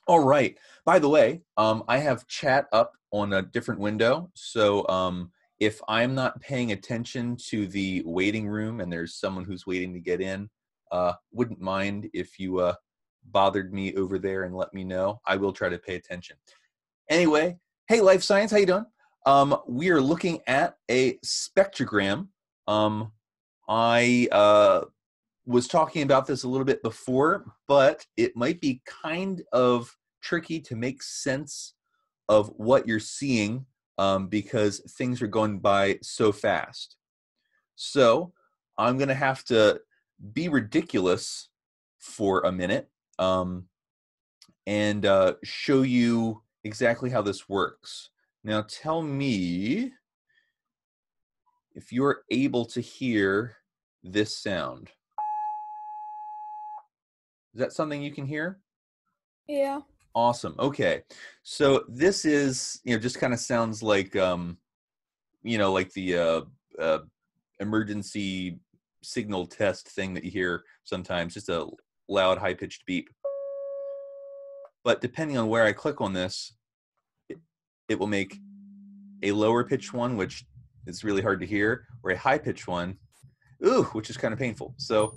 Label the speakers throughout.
Speaker 1: All right. By the way, I have chat up on a different window. So if I'm not paying attention to the waiting room and there's someone who's waiting to get in, wouldn't mind if you bothered me over there and let me know. I will try to pay attention. Anyway, hey, Life Science, how you doing? We are looking at a spectrogram. I was talking about this a little bit before, but it might be kind of tricky to make sense of what you're seeing because things are going by so fast. So I'm going to have to be ridiculous for a minute and show you exactly how this works. Now tell me if you're able to hear this sound. Is that something you can hear?
Speaker 2: Yeah.
Speaker 1: Awesome. Okay. So this is, just kind of sounds like, like the emergency signal test thing that you hear sometimes, just a loud, high-pitched beep. But depending on where I click on this, it will make a lower pitched one, which is really hard to hear, or a high-pitched one, which is kind of painful. So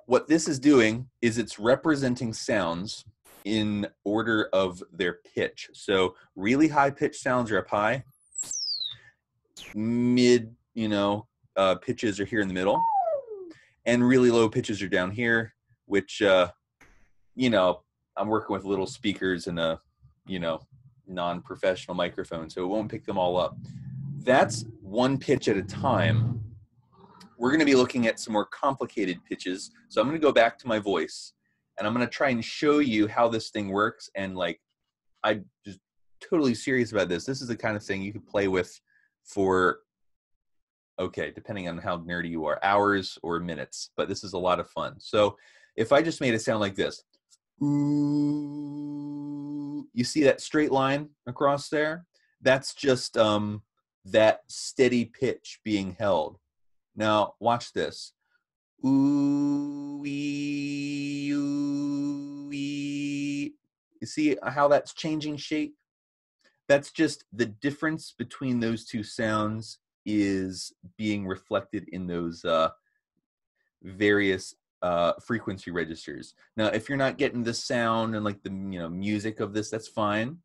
Speaker 1: what this is doing is it's representing sounds in order of their pitch. So really high pitched sounds are up high. Mid, pitches are here in the middle. And really low pitches are down here, which, I'm working with little speakers and a, non-professional microphone, so it won't pick them all up. That's one pitch at a time. We're going to be looking at some more complicated pitches. So I'm going to go back to my voice and I'm going to try and show you how this thing works. And I'm just totally serious about this. This is the kind of thing you could play with for, depending on how nerdy you are, hours or minutes, but this is a lot of fun. So if I just made it sound like this, ooh, you see that straight line across there? That's just that steady pitch being held. Now, watch this. Ooh-wee, ooh-wee. You see how that's changing shape? That's just the difference between those two sounds is being reflected in those various frequency registers. Now, if you're not getting the sound and the music of this, that's fine.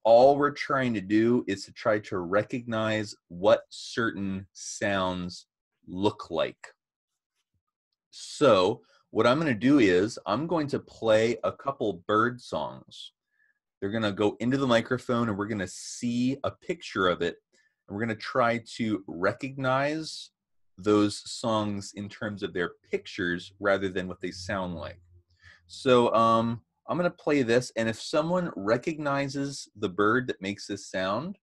Speaker 1: All we're trying to do is to try to recognize what certain sounds look like. So what I'm going to do is I'm going to play a couple bird songs. They're going to go into the microphone and we're going to see a picture of it. And we're going to try to recognize those songs in terms of their pictures rather than what they sound like. So I'm going to play this, and if someone recognizes the bird that makes this sound,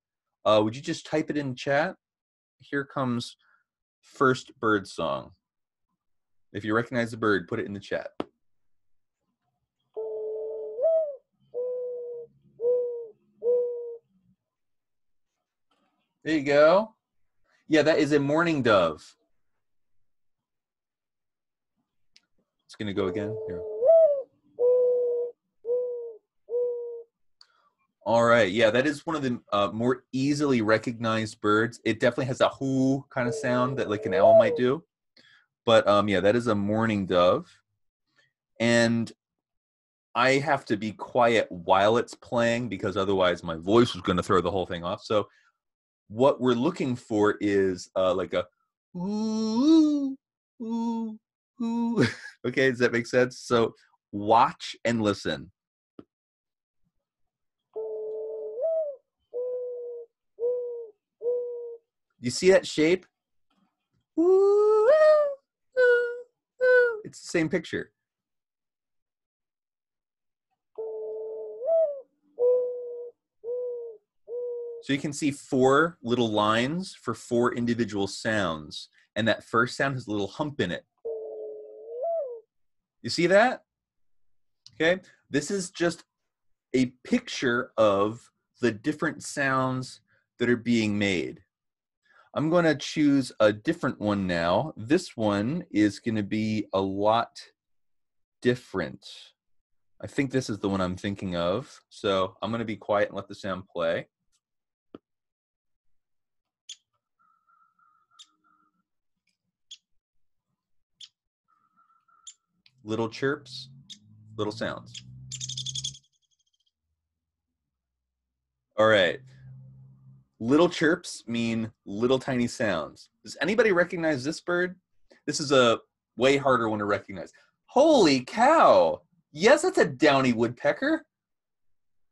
Speaker 1: would you just type it in chat? Here comes first bird song. If you recognize the bird, put it in the chat. There you go. Yeah, that is a mourning dove. It's going to go again. Here. All right. Yeah, that is one of the more easily recognized birds. It definitely has a whoo kind of sound that an owl might do. But yeah, that is a mourning dove. And I have to be quiet while it's playing because otherwise my voice is going to throw the whole thing off. So what we're looking for is like a ooh, ooh, ooh. Okay, does that make sense? So watch and listen. You see that shape? Ooh, ooh, ooh. It's the same picture. So you can see 4 little lines for 4 individual sounds. And that first sound has a little hump in it. You see that? Okay. This is just a picture of the different sounds that are being made. I'm going to choose a different one now. This one is going to be a lot different. I think this is the one I'm thinking of. So I'm going to be quiet and let the sound play. Little chirps, little sounds. All right. Little chirps mean little tiny sounds. Does anybody recognize this bird? This is a way harder one to recognize. Holy cow! Yes, that's a Downy Woodpecker.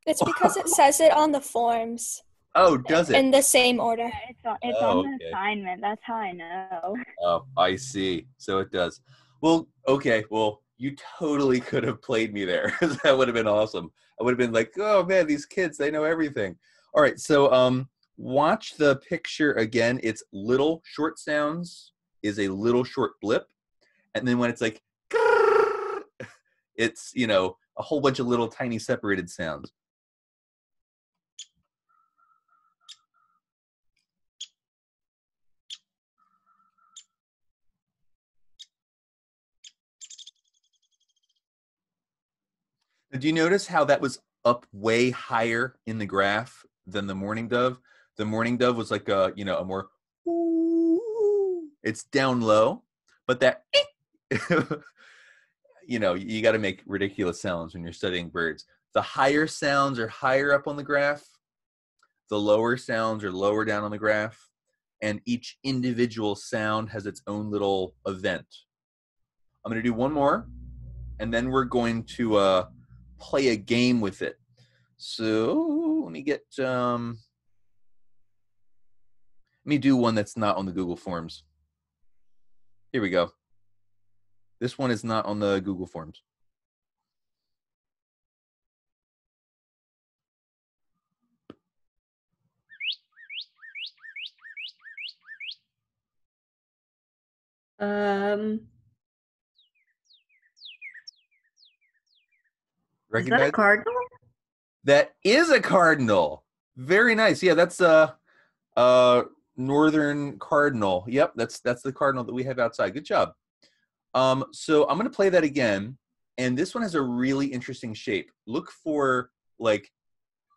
Speaker 2: It's because it says it on the forms.
Speaker 1: Oh, does it?
Speaker 2: In the same order.
Speaker 3: Yeah, it's on the assignment. That's how I know.
Speaker 1: Oh, I see. So it does. Well, okay. Well, you totally could have played me there. That would have been awesome. I would have been like, oh man, these kids, they know everything. All right. So watch the picture again. It's little short sounds is a little short blip. And then when it's like, it's, you know, a whole bunch of little tiny separated sounds. Did you notice how that was up way higher in the graph than the Mourning Dove? The Mourning Dove was like a, you know, a more, it's down low, but that, you know, you got to make ridiculous sounds when you're studying birds. The higher sounds are higher up on the graph. The lower sounds are lower down on the graph. And each individual sound has its own little event. I'm going to do one more, and then we're going to play a game with it. So let me get, let me do one that's not on the Google Forms. Here we go. This one is not on the Google Forms.
Speaker 4: Is that a cardinal?
Speaker 1: That is a cardinal. Very nice. Yeah, that's northern cardinal. Yep, that's the cardinal that we have outside. Good job. So I'm going to play that again, and this one has a really interesting shape. Look for like,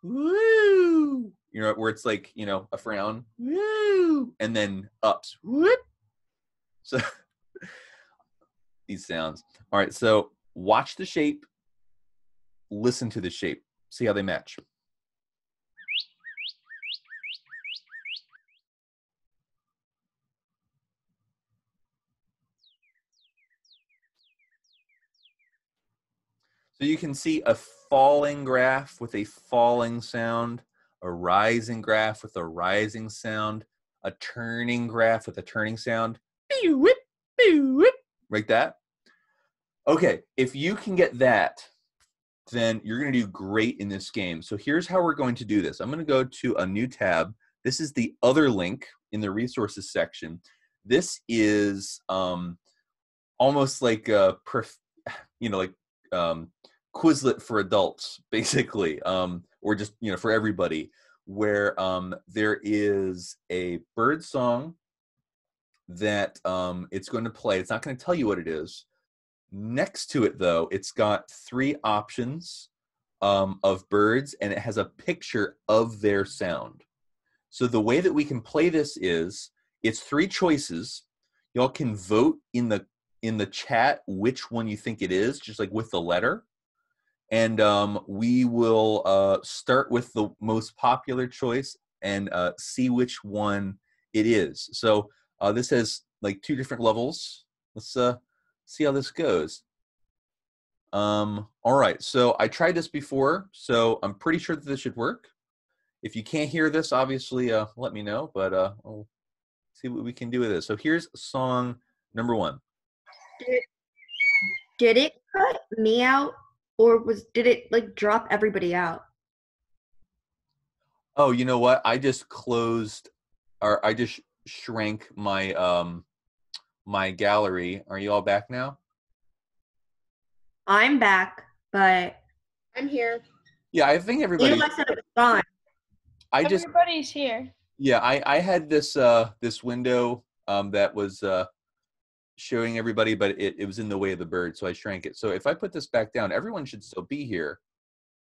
Speaker 1: woo, you know, where it's like, you know, a frown, woo, and then ups, whoop. So these sounds. All right, so watch the shape, listen to the shape, see how they match. So you can see a falling graph with a falling sound, a rising graph with a rising sound, a turning graph with a turning sound. Like that. Okay, if you can get that, then you're going to do great in this game. So here's how we're going to do this. I'm going to go to a new tab. This is the other link in the resources section. This is almost like a, you know, like Quizlet for adults, basically, or just, you know, for everybody, where there is a bird song that it's going to play. It's not going to tell you what it is. Next to it, though, it's got 3 options of birds, and it has a picture of their sound. So the way that we can play this is, it's 3 choices. Y'all can vote in the chat which one you think it is, just like with the letter. And we will start with the most popular choice and see which one it is. So this has like 2 different levels. Let's see how this goes. All right, so I tried this before, so I'm pretty sure that this should work. If you can't hear this, obviously let me know, but we'll see what we can do with this. So here's song number 1.
Speaker 4: Did it cut me out, or did it like drop everybody out?
Speaker 1: Oh, you know what? I just closed, or I just shrank my my gallery. Are you all back now?
Speaker 4: I'm back, but
Speaker 3: I'm here.
Speaker 1: Yeah, I think everybody.
Speaker 4: Eli said it was fine.
Speaker 2: Everybody's here.
Speaker 1: Yeah, I had this this window that was showing everybody, but it was in the way of the bird, so I shrank it. So if I put this back down, everyone should still be here,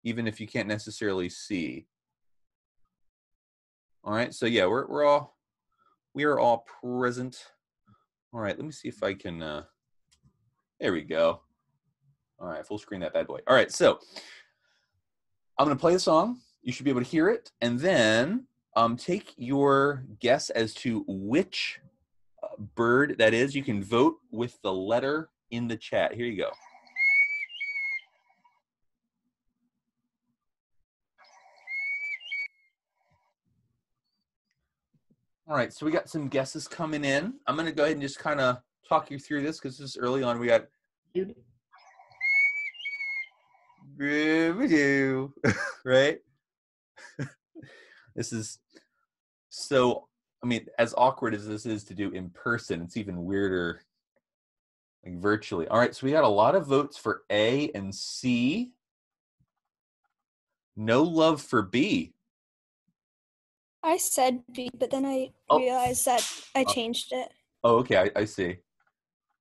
Speaker 1: even if you can't necessarily see. All right, so yeah, we are all present. All right, let me see if I can, there we go. All right, full screen that bad boy. All right, so I'm gonna play the song. You should be able to hear it, and then take your guess as to which bird that is. You can vote with the letter in the chat. Here you go. All right, so we got some guesses coming in. I'm going to go ahead and just kind of talk you through this because this is early on. We got right? This is so, I mean, as awkward as this is to do in person, it's even weirder like virtually. All right, so we got a lot of votes for A and C. No love for B.
Speaker 2: I said B, but then I realized that I changed it.
Speaker 1: Oh, okay, I see.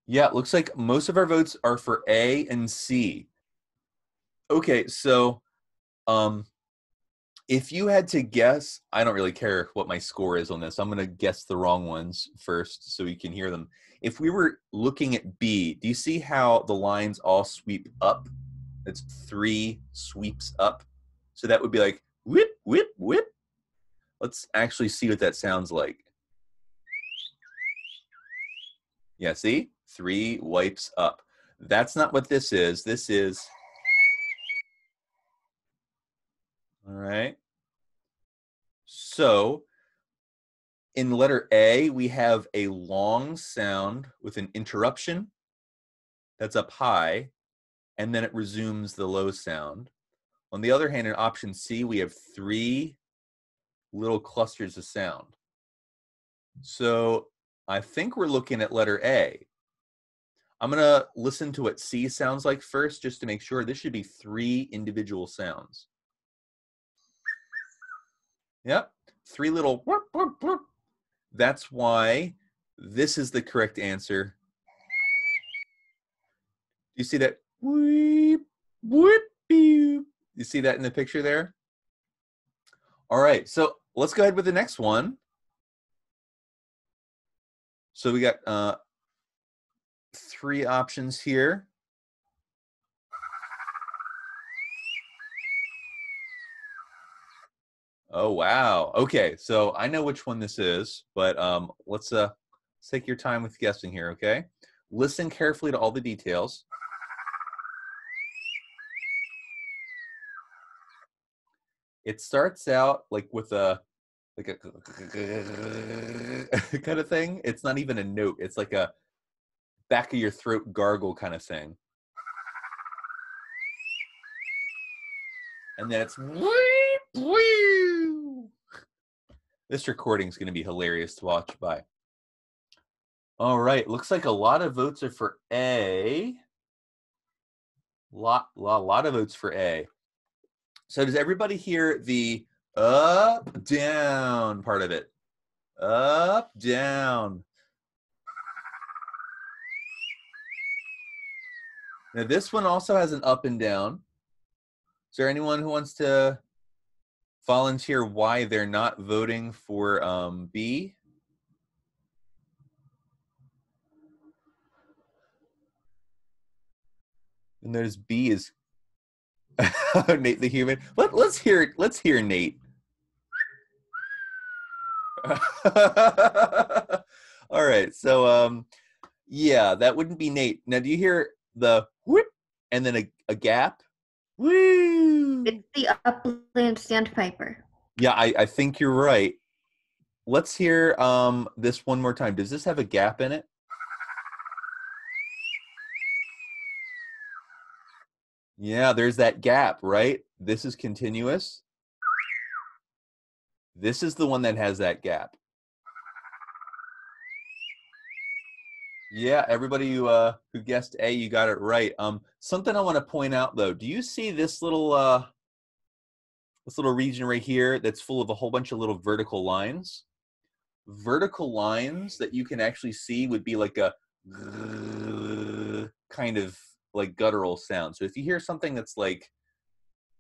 Speaker 1: Yeah, it looks like most of our votes are for A and C. Okay, so if you had to guess, I don't really care what my score is on this. I'm going to guess the wrong ones first so you can hear them. If we were looking at B, do you see how the lines all sweep up? It's 3 sweeps up. So that would be like whip, whip, whip. Let's actually see what that sounds like. Yeah, see? 3 wipes up. That's not what this is. This is... All right. So in letter A, we have a long sound with an interruption that's up high, and then it resumes the low sound. On the other hand, in option C, we have 3 little clusters of sound. So I think we're looking at letter A. I'm going to listen to what C sounds like first, just to make sure. This should be 3 individual sounds. Yep, 3 little whoop, whoop, whoop. That's why this is the correct answer. You see that? Whoop, whoop, beep. You see that in the picture there? All right, so let's go ahead with the next one. So we got 3 options here. Oh, wow. Okay, so I know which one this is, but let's take your time with guessing here, okay? Listen carefully to all the details. It starts out like with a kind of thing. It's not even a note. It's like a back of your throat gargle kind of thing. And then it's this recording is going to be hilarious to watch by. All right, looks like a lot of votes are for A. Lot of votes for A. So does everybody hear the up, down part of it? Up, down. Now this one also has an up and down. Is there anyone who wants to volunteer why they're not voting for B? And there's B is Nate the human. Let's hear Nate. All right, so yeah, that wouldn't be Nate. Now, do you hear the whoop and then a gap? Woo!
Speaker 4: It's the upland sandpiper.
Speaker 1: Yeah, I think you're right. Let's hear this one more time. Does this have a gap in it? Yeah, there's that gap, right? This is continuous. This is the one that has that gap. Yeah, everybody who guessed A, you got it right. Something I want to point out though. Do you see this little region right here that's full of a whole bunch of little vertical lines? Vertical lines that you can actually see would be like a kind of like guttural sound. So if you hear something that's like,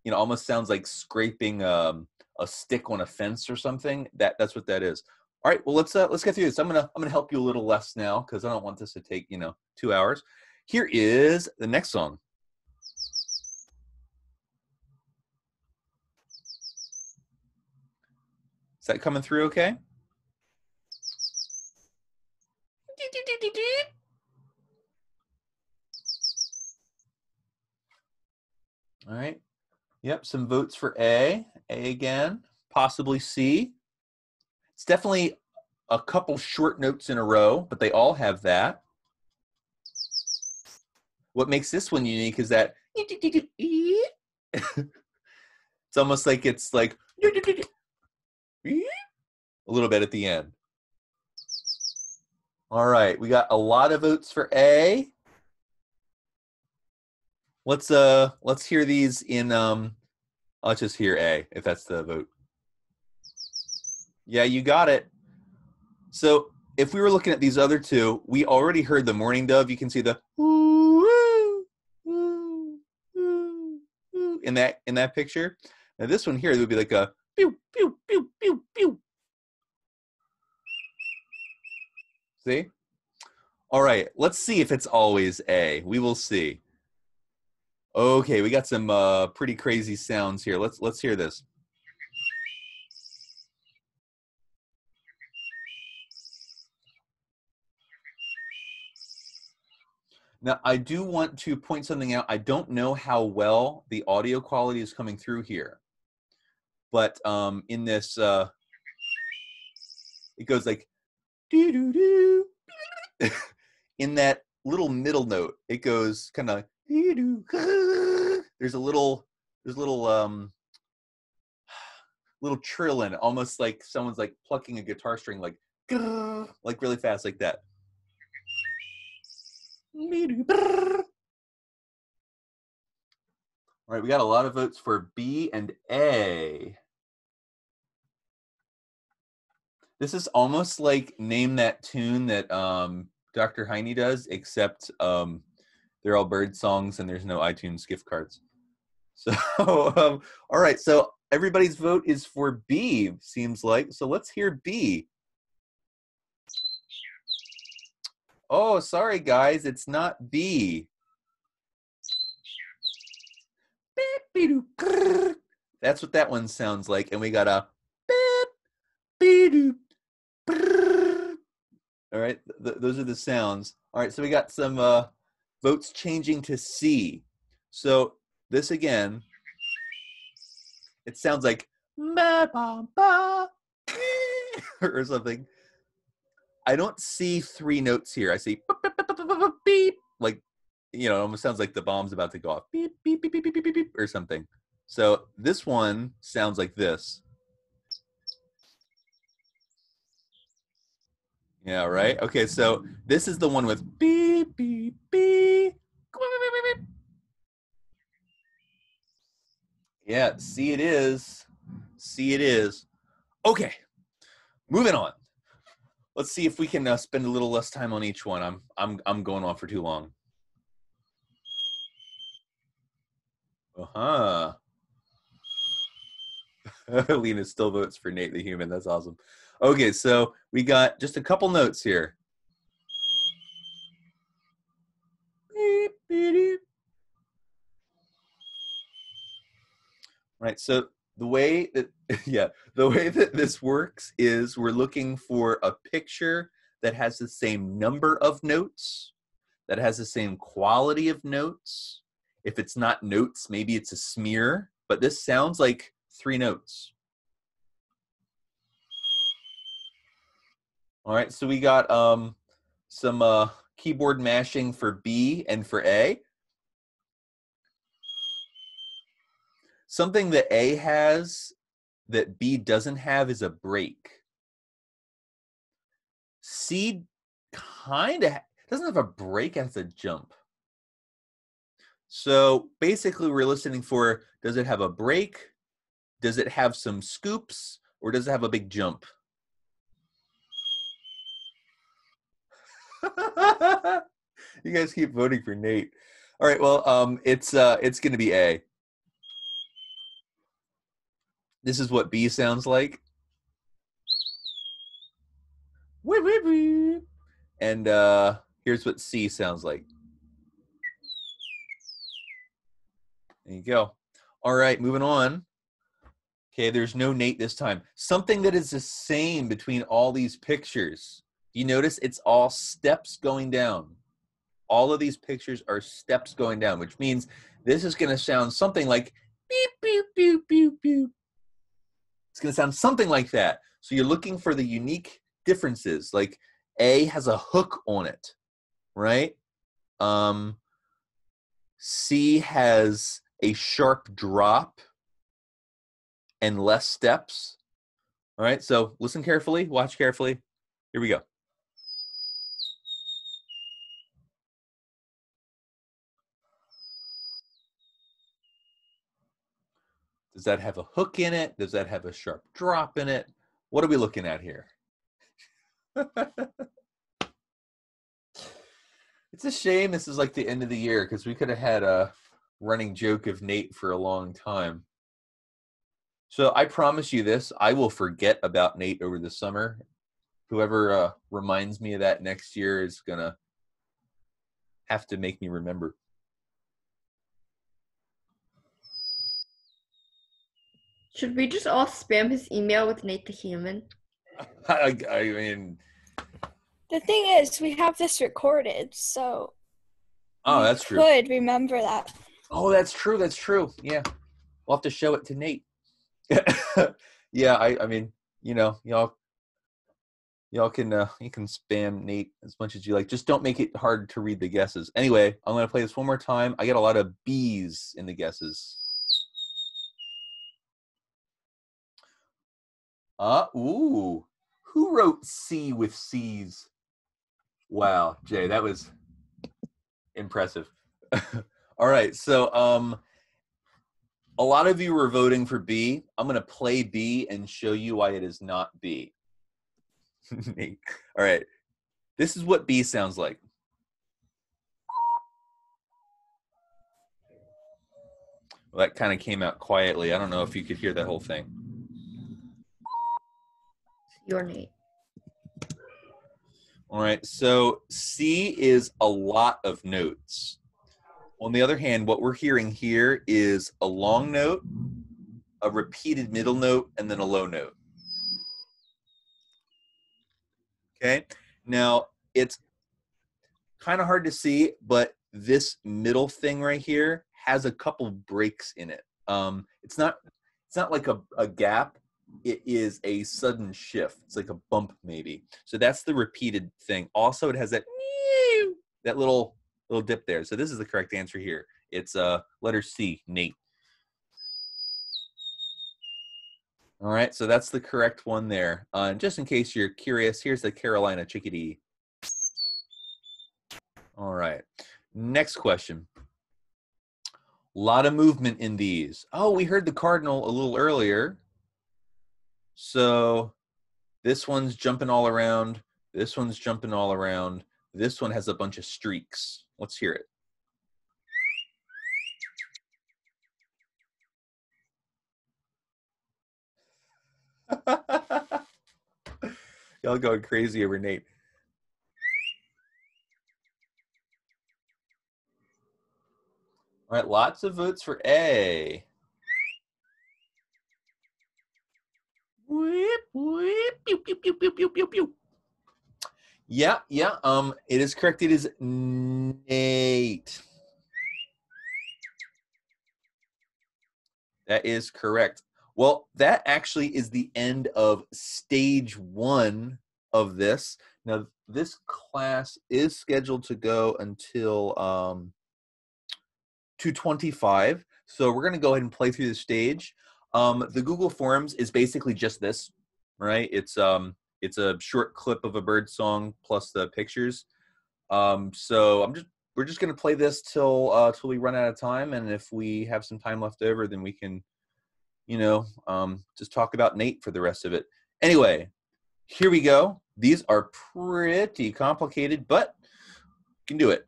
Speaker 1: you know, almost sounds like scraping a stick on a fence or something, that's what that is. All right, well, let's get through this. I'm gonna help you a little less now because I don't want this to take, you know, 2 hours. Here is the next song. Is that coming through okay? All right. Yep, some votes for A. A again, possibly C. It's definitely a couple short notes in a row, but they all have that. What makes this one unique is that it's almost like it's like a little bit at the end. All right, we got a lot of votes for A. Let's hear these in let's just hear A if that's the vote. Yeah, you got it. So if we were looking at these other two, we already heard the Mourning Dove. You can see the in that picture. Now this one here, it would be like a pew pew pew pew pew. See? All right, let's see if it's always A. We will see. Okay, we got some pretty crazy sounds here. Let's hear this. Now, I do want to point something out. I don't know how well the audio quality is coming through here, but in this, it goes like doo doo doo. In that little middle note, it goes kind of doo doo. There's a little little trill in it, almost like someone's like plucking a guitar string, like really fast, like that. All right, we got a lot of votes for B and A. This is almost like Name That Tune that Dr. Heine does, except they're all bird songs and there's no iTunes gift cards. So, all right, so everybody's vote is for B, seems like. So let's hear B. Oh, sorry, guys, it's not B. That's what that one sounds like. And we got a all right, those are the sounds. All right, so we got some votes changing to C. So this again, it sounds like or something. I don't see 3 notes here. I see beep, like, you know, it almost sounds like the bomb's about to go off. Beep, beep, beep, beep, beep, beep, beep, or something. So this one sounds like this. Yeah, right? Okay, so this is the one with beep, beep, beep. Yeah, see it is. See it is. Okay, moving on. Let's see if we can spend a little less time on each one. I'm going on for too long. Uh-huh. Lena still votes for Nate the Human. That's awesome. Okay, so we got just a couple notes here. Beep, beep, beep. Right, so the way that this works is we're looking for a picture that has the same number of notes, that has the same quality of notes. If it's not notes, maybe it's a smear, but this sounds like 3 notes. All right, so we got some keyboard mashing for B and for A. Something that A has that B doesn't have is a break. C kind of doesn't have a break, it has a jump. So basically we're listening for, does it have a break? Does it have some scoops? Or does it have a big jump? You guys keep voting for Nate. All right, well, it's going to be A. This is what B sounds like. Wee, wee, wee. And here's what C sounds like. There you go. All right, moving on. Okay, there's no Nate this time. Something that is the same between all these pictures. You notice it's all steps going down. All of these pictures are steps going down, which means this is going to sound something like beep, beep, beep, beep, beep. It's going to sound something like that. So you're looking for the unique differences. Like A has a hook on it, right? C has a sharp drop and less steps. All right, so listen carefully, watch carefully. Here we go. Does that have a hook in it? Does that have a sharp drop in it? What are we looking at here? It's a shame this is like the end of the year because we could have had a running joke of Nate for a long time. So I promise you this, I will forget about Nate over the summer. Whoever reminds me of that next year is going to have to make me remember.
Speaker 4: Should we just all spam his email with Nate the Human?
Speaker 1: I mean...
Speaker 2: The thing is, we have this recorded, so
Speaker 1: that's true.
Speaker 2: Could remember that.
Speaker 1: Oh, that's true. That's true. Yeah, we'll have to show it to Nate. Yeah, I mean, you know, y'all can you can spam Nate as much as you like. Just don't make it hard to read the guesses. Anyway, I'm going to play this one more time. I get a lot of B's in the guesses. Ooh. Who wrote C with C's? Wow, Jay, that was impressive. All right, so a lot of you were voting for B. I'm going to play B and show you why it is not B. All right, this is what B sounds like. Well, that kind of came out quietly. I don't know if you could hear that whole thing.
Speaker 4: Your Nate.
Speaker 1: All right, so C is a lot of notes. On the other hand, what we're hearing here is a long note, a repeated middle note, and then a low note. Okay, now it's kind of hard to see, but this middle thing right here has a couple breaks in it. It's not like a gap. It is a sudden shift. It's like a bump maybe. So that's the repeated thing. Also, it has that little dip there. So this is the correct answer here. It's letter C, Nate. All right, so that's the correct one there. Just in case you're curious, here's the Carolina chickadee. All right, next question. A lot of movement in these. Oh, we heard the cardinal a little earlier. So this one's jumping all around. This one's jumping all around. This one has a bunch of streaks. Let's hear it. Y'all going crazy over Nate. All right, lots of votes for A. Whip, whip, pew, pew, pew, pew, pew, pew, pew. Yeah, it is correct. It is Nate. That is correct. Well, that actually is the end of stage 1 of this. Now, this class is scheduled to go until 2:25. So we're going to go ahead and play through the stage. The Google Forms is basically just this, right? It's a short clip of a bird song plus the pictures. So we're just going to play this till we run out of time, and if we have some time left over, then we can, just talk about Nate for the rest of it. Anyway, here we go. These are pretty complicated, but you can do it.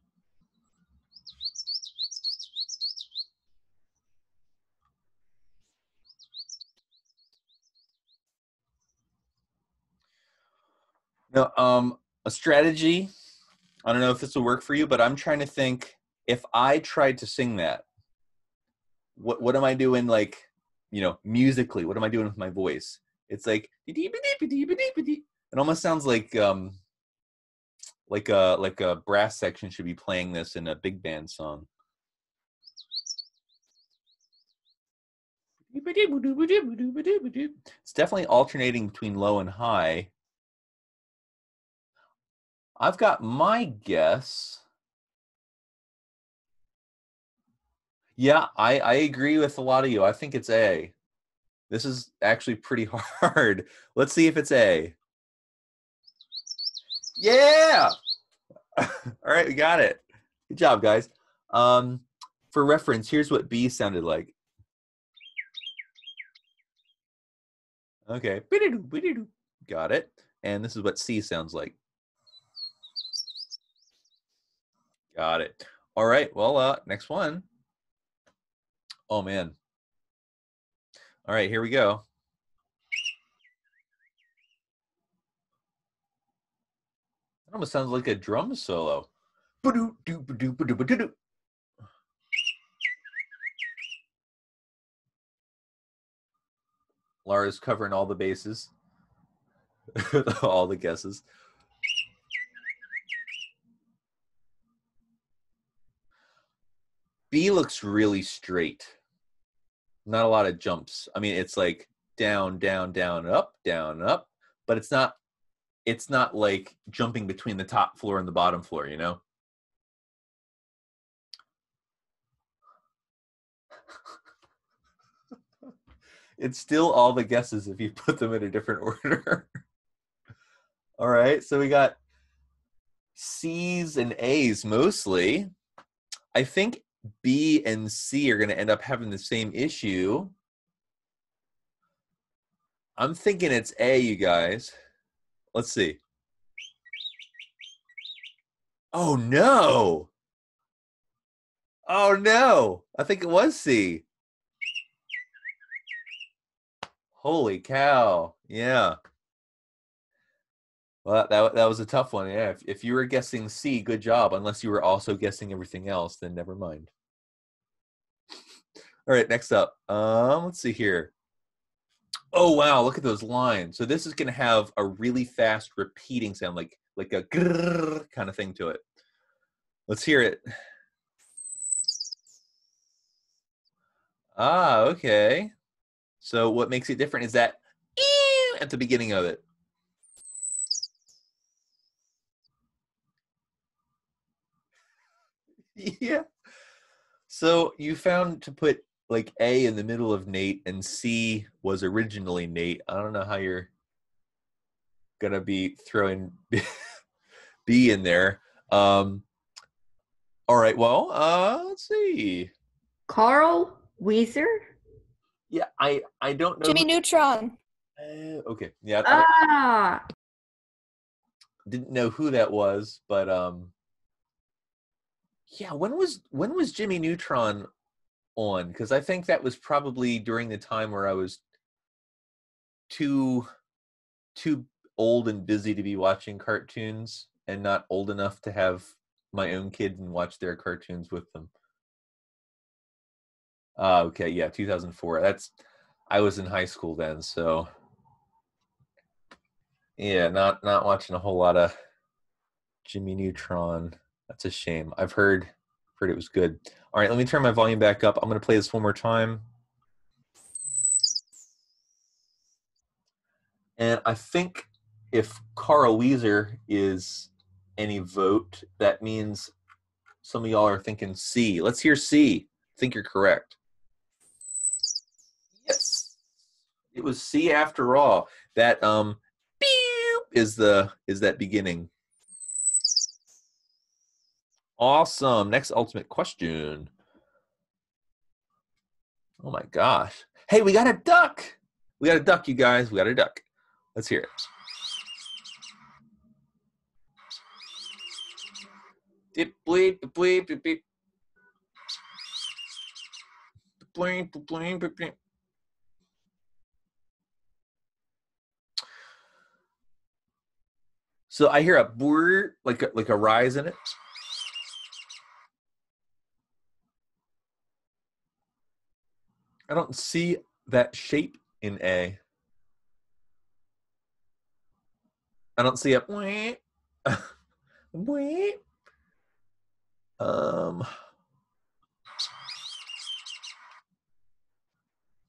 Speaker 1: Now, a strategy, I don't know if this will work for you, but I'm trying to think, if I tried to sing that, what am I doing, like, you know, musically? What am I doing with my voice? It's like, it almost sounds like a brass section should be playing this in a big band song. It's definitely alternating between low and high. I've got my guess. Yeah, I agree with a lot of you. I think it's A. This is actually pretty hard. Let's see if it's A. Yeah! All right, we got it. Good job, guys. For reference, here's what B sounded like. Okay. Got it. And this is what C sounds like. Got it. All right. Well, next one. Oh, man. All right, here we go. It almost sounds like a drum solo. Laura's covering all the bases. All the guesses. B looks really straight. Not a lot of jumps. I mean, it's like down, down, down, up, but it's not like jumping between the top floor and the bottom floor, you know? It's still all the guesses if you put them in a different order. All right, so we got C's and A's mostly. I think B and C are going to end up having the same issue. I'm thinking it's A, you guys. Let's see. Oh, no. Oh, no. I think it was C. Holy cow. Yeah. Well, that was a tough one. Yeah. If you were guessing C, good job. Unless you were also guessing everything else, then never mind. All right, next up. Let's see here. Oh, wow, look at those lines. So this is going to have a really fast repeating sound, like a grrr kind of thing to it. Let's hear it. Ah, okay. So what makes it different is that at the beginning of it. Yeah. So you found to put like A in the middle of Nate and C was originally Nate. I don't know how you're going to be throwing B in there. All right. Well, let's see.
Speaker 4: Carl Weezer?
Speaker 1: Yeah, I don't know.
Speaker 2: Jimmy Neutron.
Speaker 1: Okay. Yeah.
Speaker 4: Ah.
Speaker 1: Didn't know who that was, but yeah, when was Jimmy Neutron on? Because I think that was probably during the time where I was too old and busy to be watching cartoons and not old enough to have my own kids and watch their cartoons with them. Okay, yeah, 2004. I was in high school then, so yeah, not watching a whole lot of Jimmy Neutron. That's a shame. I've heard it was good. All right, let me turn my volume back up. I'm going to play this one more time. And I think if Carl Weezer is any vote, that means some of y'all are thinking C. Let's hear C. I think you're correct. Yes. It was C after all. That is that beginning. Awesome. Next ultimate question. Oh my gosh. Hey, we got a duck. We got a duck, you guys. We got a duck. Let's hear it. Dip, bleep, bleep, beep, beep. Bleep, bleep, beep, beep. So I hear a brrr, like a rise in it. I don't see that shape in A. I don't see a bleep. Bleep.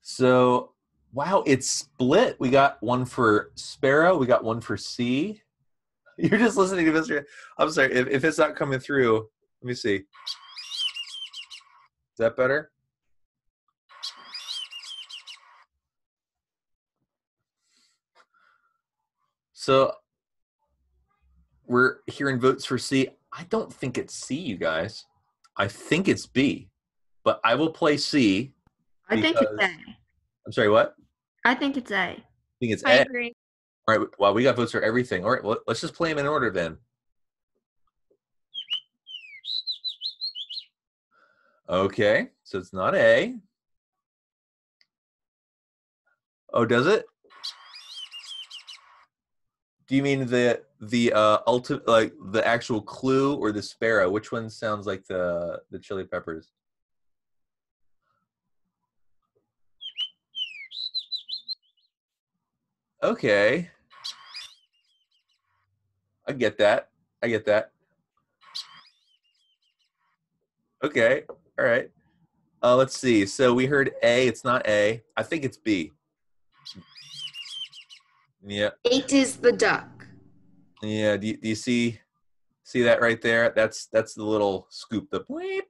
Speaker 1: So wow, it's split. We got one for Sparrow. We got one for C. You're just listening to Mr. I'm sorry if it's not coming through. Let me see. Is that better? So we're hearing votes for C. I don't think it's C, you guys. I think it's B, but I will play C.
Speaker 4: I think it's A.
Speaker 1: I'm sorry, what?
Speaker 4: I think it's A.
Speaker 1: I think it's
Speaker 2: I
Speaker 1: A.
Speaker 2: agree.
Speaker 1: All right, well, we got votes for everything. All right, well, let's just play them in order then. Okay, so it's not A. Oh, does it? Do you mean the ultimate, like the actual clue, or the Sparrow? Which one sounds like the Chili Peppers? Okay, I get that. I get that. Okay, all right. Let's see. So we heard A. It's not A. I think it's B. Yeah.
Speaker 5: 8 is the duck.
Speaker 1: Yeah. Do you see that right there? That's the little scoop, the bleep.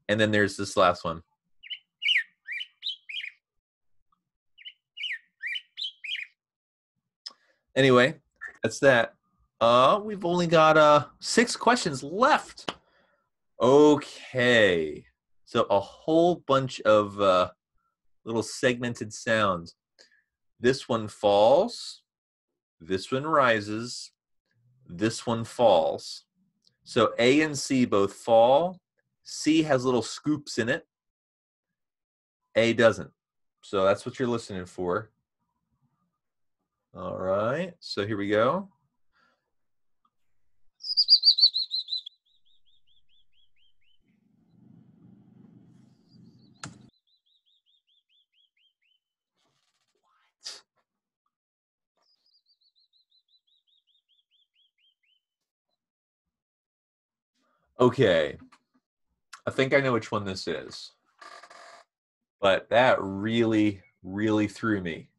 Speaker 1: And then there's this last one. Anyway, that's that. We've only got 6 questions left. Okay. So a whole bunch of little segmented sounds. This one falls. This one rises. This one falls. So A and C both fall. C has little scoops in it. A doesn't. So that's what you're listening for. All right. So here we go. Okay. I think I know which one this is. But that really, really threw me.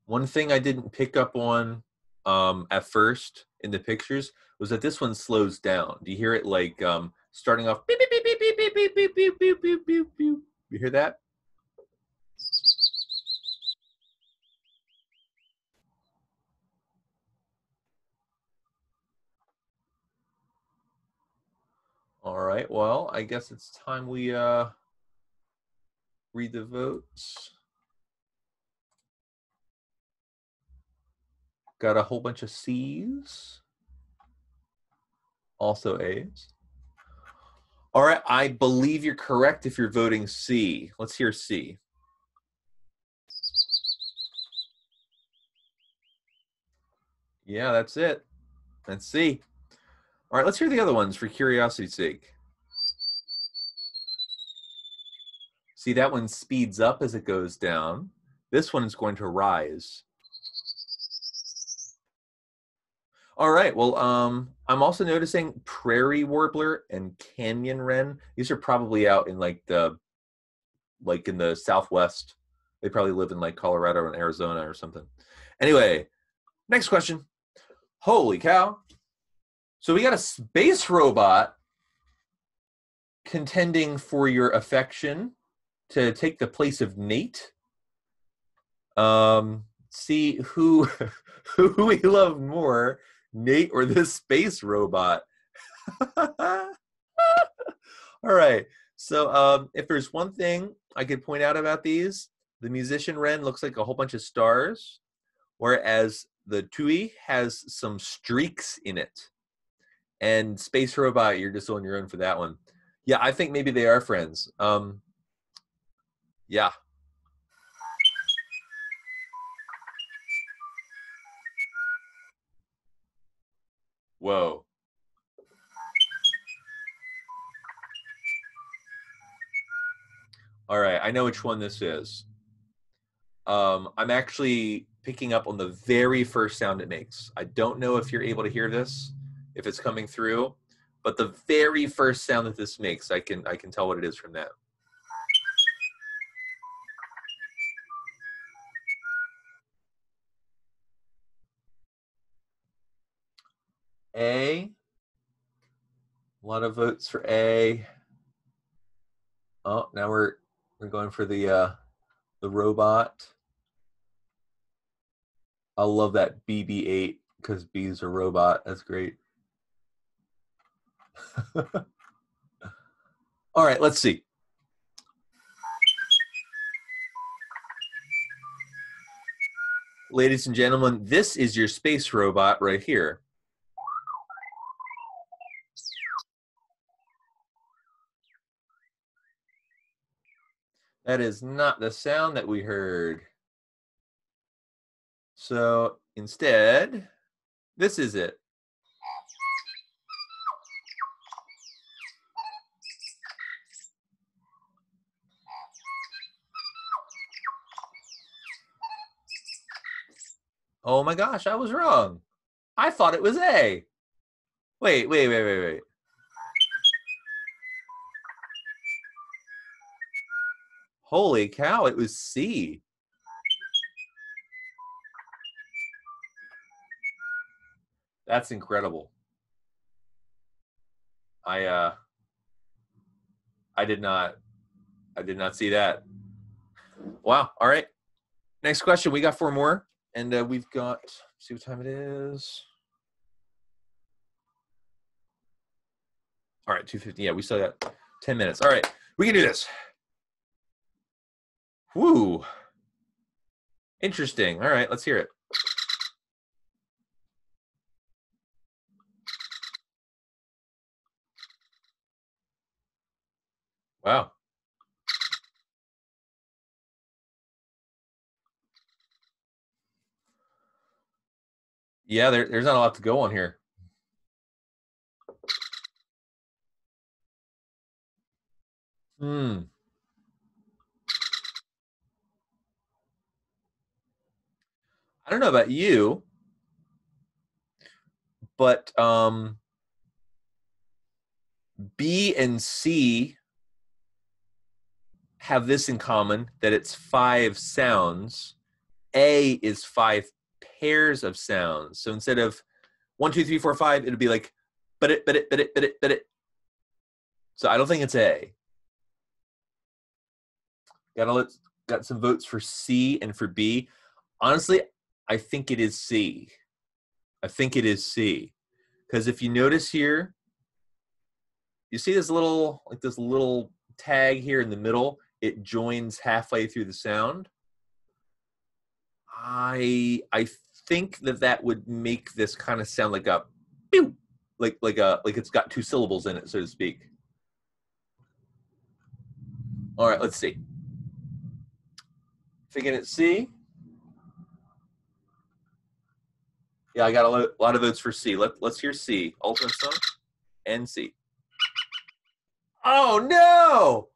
Speaker 1: One thing I didn't pick up on at first in the pictures was that this one slows down. Do you hear it like starting off beep, beep, beep, beep, beep, beep, beep, beep, beep, beep, beep, beep, beep. You hear that? All right, well, I guess it's time we read the votes. Got a whole bunch of C's. Also A's. All right, I believe you're correct if you're voting C. Let's hear C. Yeah, that's it. That's C. All right, let's hear the other ones for curiosity's sake. See, that one speeds up as it goes down. This one is going to rise. All right, well, I'm also noticing prairie warbler and canyon wren. These are probably out in like in the Southwest. They probably live in like Colorado and Arizona or something. Anyway, next question. Holy cow. So we got a space robot contending for your affection to take the place of Nate. See who we love more, Nate or this space robot. All right. So if there's one thing I could point out about these, the musician wren looks like a whole bunch of stars, whereas the Tui has some streaks in it. And Space Robot, you're just on your own for that one. Yeah, I think maybe they are friends. Yeah. Whoa. All right, I know which one this is. I'm actually picking up on the very first sound it makes. I don't know if you're able to hear this, if it's coming through, but the very first sound that this makes, I can tell what it is from that. A. A lot of votes for A. Oh, now we're going for the robot. I love that BB-8 because B's a robot. That's great. All right, let's see. Ladies and gentlemen, this is your space robot right here. That is not the sound that we heard. So instead, this is it. Oh my gosh, I was wrong. I thought it was A. Wait. Holy cow, it was C. That's incredible. I did not see that. Wow. All right. Next question. We got 4 more, and we've got. See what time it is. All right, 2:50. Yeah, we still got 10 minutes. All right, we can do this. Woo. Interesting. All right, let's hear it. Wow. Yeah, there's not a lot to go on here. I don't know about you, but B and C have this in common, that it's 5 sounds. A is 5 pairs of sounds. So instead of 1, 2, 3, 4, 5, it'll be like, but it. So I don't think it's A. Got some votes for C and for B. Honestly, I think it is C. Because if you notice here, you see this little tag here in the middle. It joins halfway through the sound. I think that would make this kind of sound like a pew, like it's got 2 syllables in it, so to speak. All right, let's see. Thinking it's C. Yeah, I got a lot of votes for C. Let's hear C. Ultimate song and C. Oh no!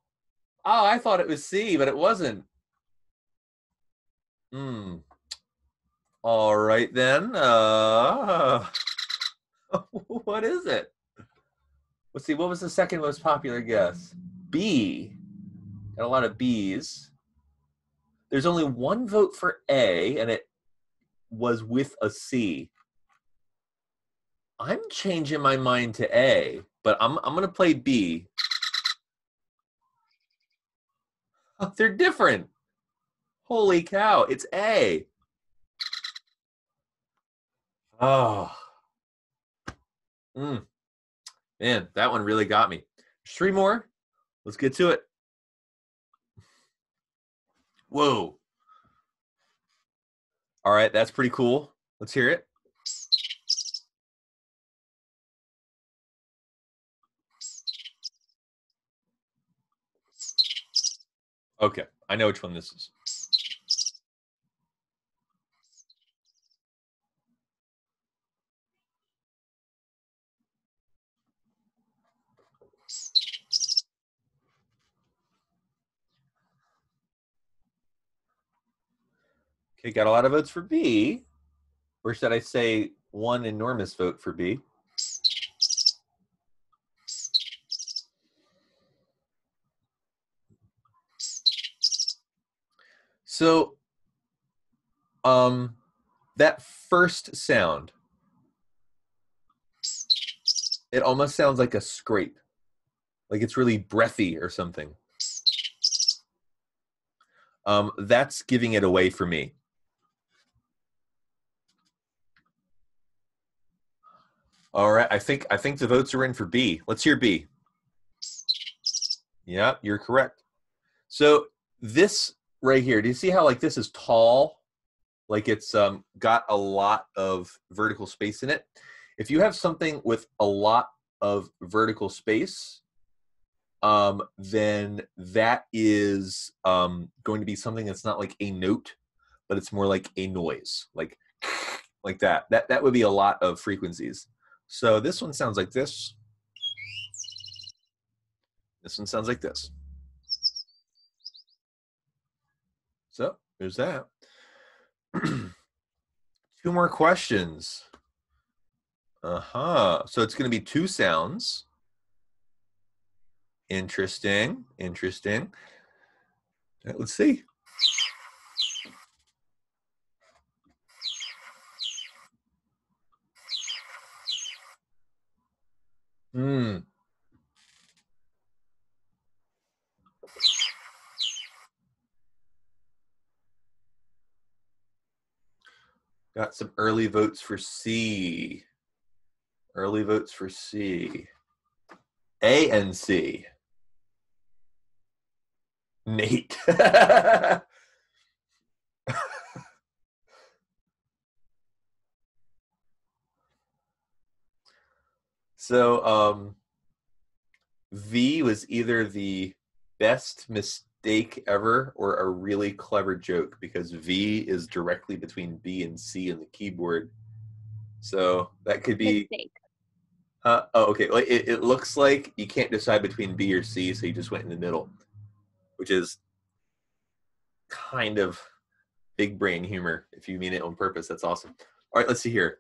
Speaker 1: Oh, I thought it was C, but it wasn't. All right then. What is it? Let's see. What was the second most popular guess? B. Got a lot of B's. There's only 1 vote for A, and it was with a C. I'm changing my mind to A, but I'm gonna play B. Oh, they're different. Holy cow! It's A. Oh. Man, that one really got me. There's 3 more. Let's get to it. Whoa. All right, that's pretty cool. Let's hear it. Okay, I know which one this is. Okay, got a lot of votes for B. Or should I say one enormous vote for B? So, that first sound, it almost sounds like a scrape. Like it's really breathy or something. That's giving it away for me. All right, I think the votes are in for B. Let's hear B. Yeah, you're correct. So this right here, do you see how like this is tall? Like it's got a lot of vertical space in it. If you have something with a lot of vertical space, then that is going to be something that's not like a note, but it's more like a noise, like that. That would be a lot of frequencies. So this one sounds like this. This one sounds like this. So there's that. 2 more questions. So it's going to be 2 sounds. Interesting. Interesting. All right, let's see. Got some early votes for C. Early votes for C. A and C. Nate. So V was either the best mistake ever or a really clever joke, because V is directly between B and C in the keyboard. So that could be
Speaker 2: Mistake.
Speaker 1: Oh, okay. Well, it looks like you can't decide between B or C, so you just went in the middle, which is kind of big brain humor. If you mean it on purpose, that's awesome. All right, let's see here.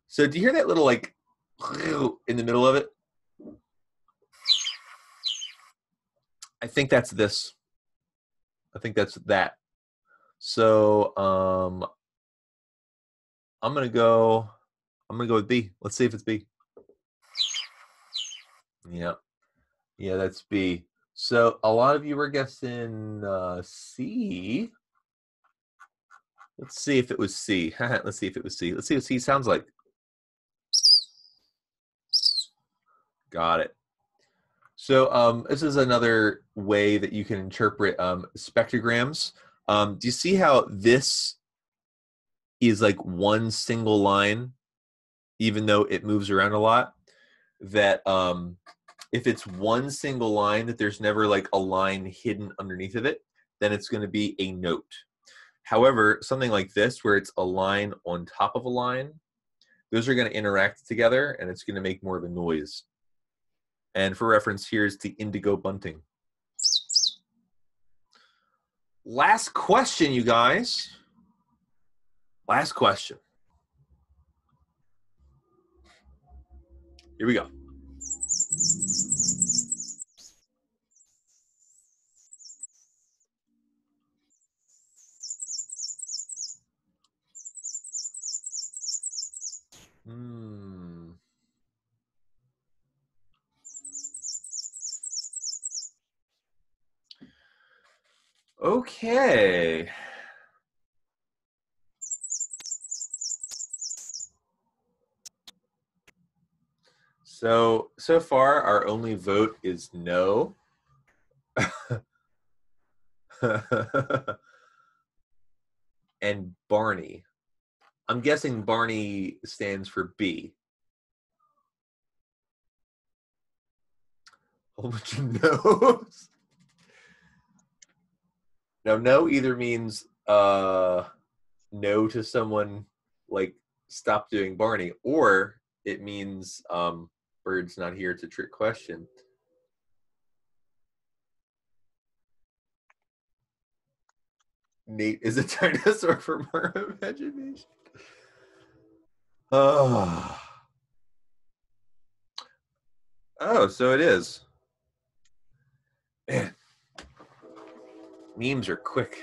Speaker 1: So do you hear that little like in the middle of it? I think that's this. I think that's that. So I'm gonna go with B. Let's see if it's B. Yeah. Yeah, that's B. So a lot of you were guessing C. Let's see if it was C. Let's see if it was C. Let's see what C sounds like. Got it. So this is another way that you can interpret spectrograms. Do you see how this is like one single line, even though it moves around a lot? That if it's one single line, that there's never like a line hidden underneath of it, then it's going to be a note. However, something like this, where it's a line on top of a line, those are going to interact together, and it's going to make more of a noise. And for reference, here's the indigo bunting. Last question, you guys. Last question. Here we go. Okay. So far, our only vote is no. and Barney. I'm guessing Barney stands for B. Whole bunch of no's. Now, no either means no to someone, like stop doing Barney, or it means bird's not here. It's a trick question. Nate is a dinosaur from our imagination. Oh, so it is. Man, memes are quick.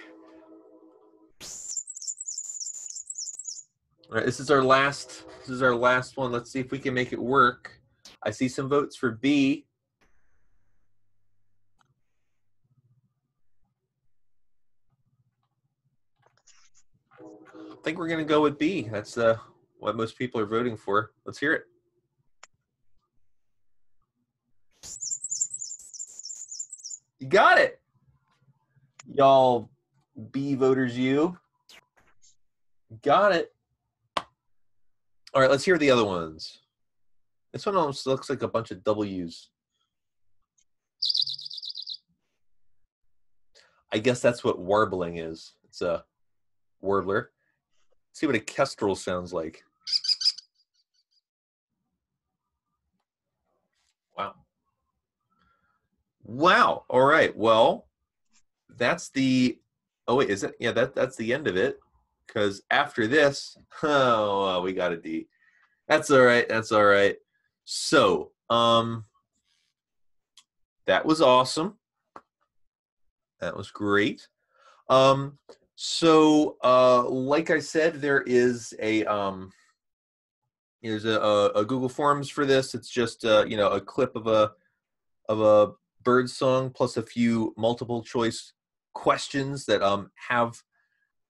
Speaker 1: All right, this is our last one. Let's see if we can make it work. I see some votes for B. I think we're going to go with B. That's what most people are voting for. Let's hear it. You got it. Y'all B voters, you got it. All right, let's hear the other ones. This one almost looks like a bunch of W's. I guess that's what warbling is. It's a warbler. Let's see what a kestrel sounds like. Wow. Wow. All right. Well, that's the. Oh wait, is it? Yeah, that's the end of it. Because after this, oh, we got a D. That's all right. That's all right. So, that was awesome. That was great. So, like I said, there is a there's a Google Forms for this. It's just a clip of a bird song plus a few multiple choice questions that have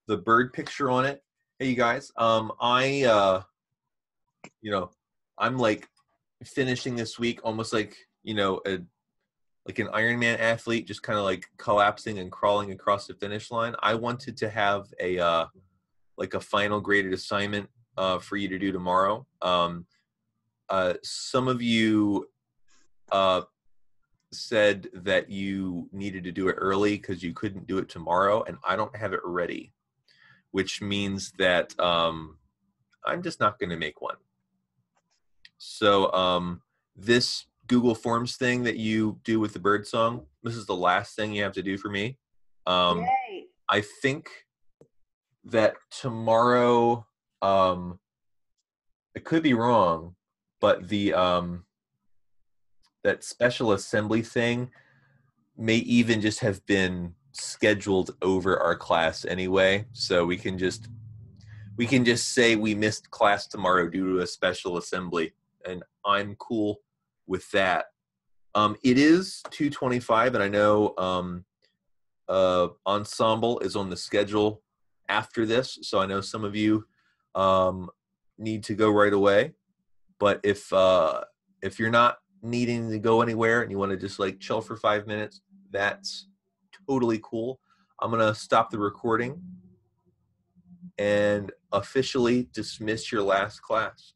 Speaker 1: the bird picture on it. Hey, you guys, I'm like finishing this week almost like like an Ironman athlete, just kind of like collapsing and crawling across the finish line. I wanted to have a like a final graded assignment for you to do tomorrow. Some of you said that you needed to do it early because you couldn't do it tomorrow, and I don't have it ready, which means that I'm just not going to make one. So this Google Forms thing that you do with the bird song, this is the last thing you have to do for me.
Speaker 4: Yay.
Speaker 1: I think that tomorrow, I could be wrong, but the that special assembly thing may even just have been scheduled over our class anyway, so we can just say we missed class tomorrow due to a special assembly, and I'm cool with that. It is 2:25, and I know ensemble is on the schedule after this, so I know some of you need to go right away. But if you're not needing to go anywhere and you want to just like chill for 5 minutes, that's totally cool. I'm gonna stop the recording and officially dismiss your last class.